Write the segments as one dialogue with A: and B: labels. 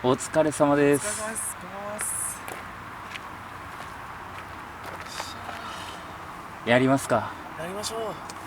A: お疲れ様です。やりますか。
B: やりましょう。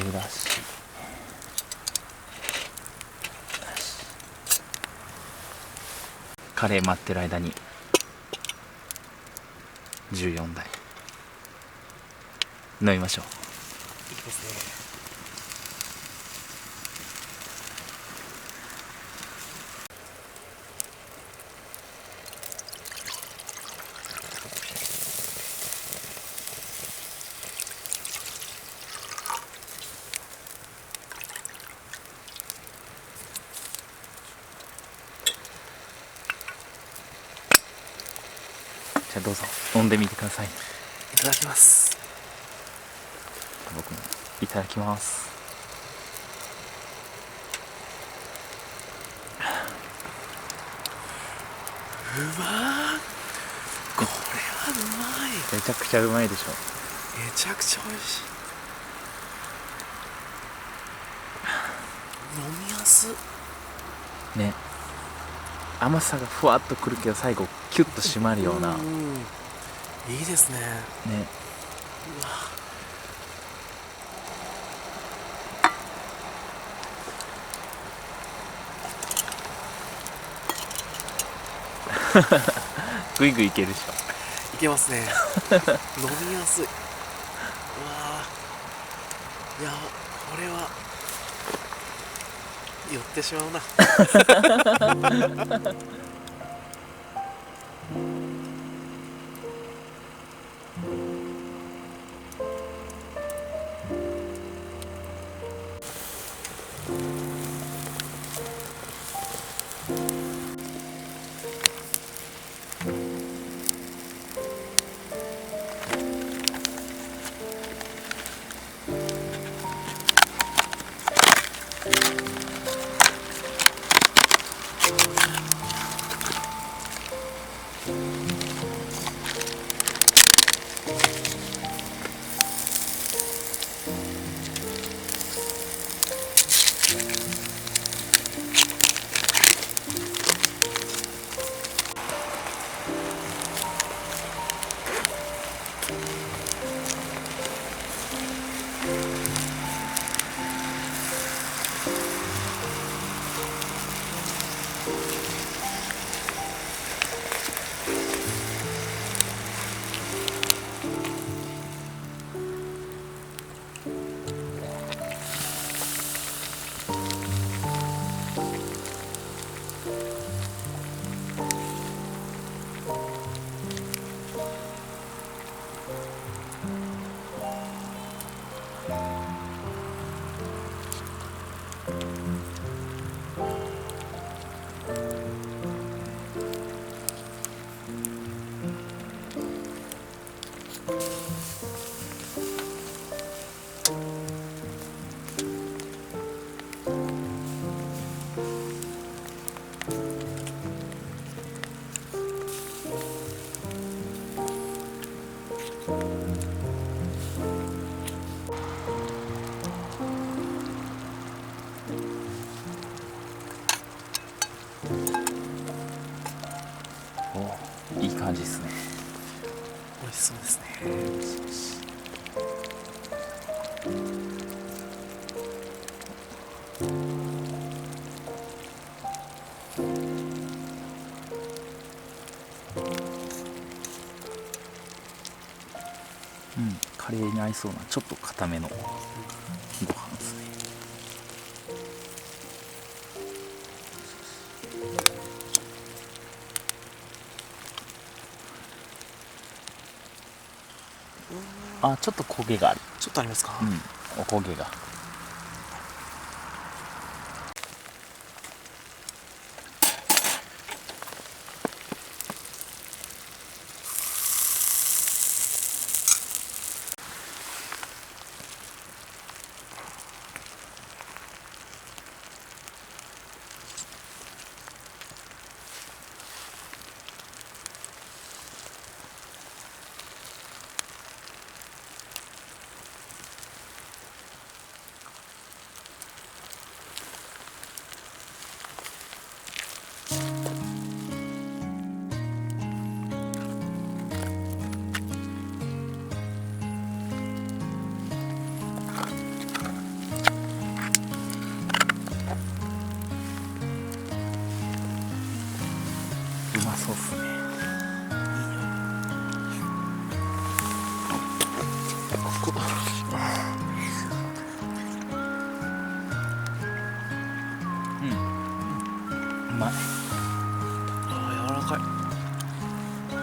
A: るだし、カレー待ってる間に14台飲みましょう。
B: いいですね。
A: じゃあどうぞ飲んでみてください。
B: いただきます。
A: 僕もいただきます。
B: うまー。これはうまい。
A: めちゃくちゃうまいでしょ。
B: めちゃくちゃ美味しい。飲みやす
A: ね、甘さがふわっとくるけど最後キュッと締まるような、ね、
B: いいですね。うわ
A: ぐいぐいいけるでしょ。
B: いけますね。飲みやすい。うわー。いや、これは寄ってしまうな。
A: お、いい感じですね。
B: 美味しそうですね。
A: うん、カレーに合いそうなちょっと固めのご飯ですね。あ、ちょっと焦げがある。
B: ちょっとありますか。
A: うん、お焦げが。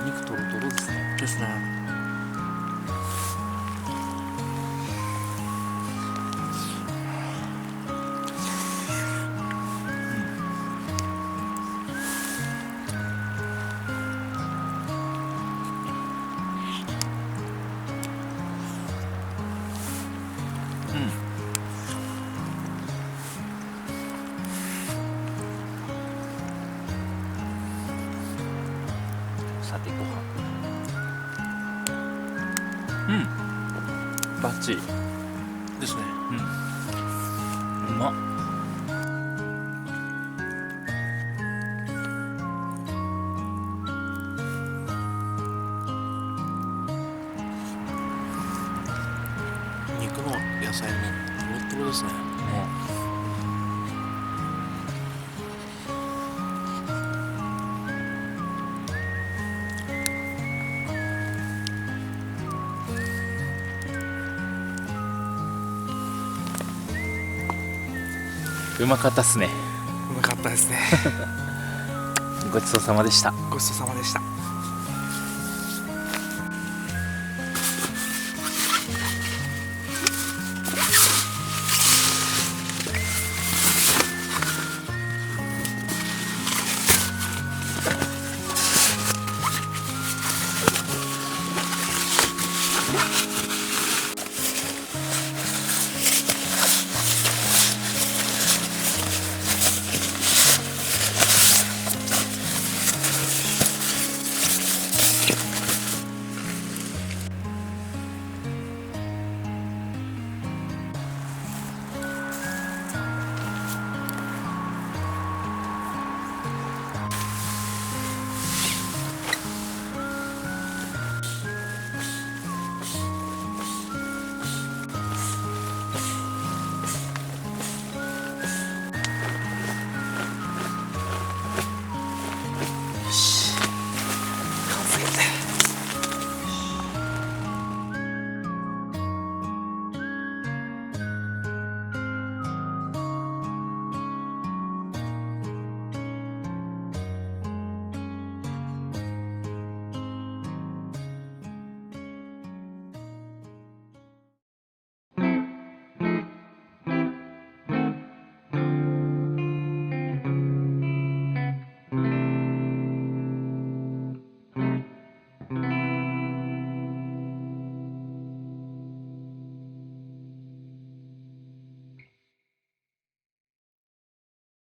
A: 肉トロトロですね。
B: ですね。
A: さてご飯。バッチリ。
B: ですね。
A: うまっ。
B: 肉の野菜もトロトロですね。
A: ね。うまかったっすね。
B: うまかったですね。
A: ごちそうさまでした。
B: ごちそうさまでした。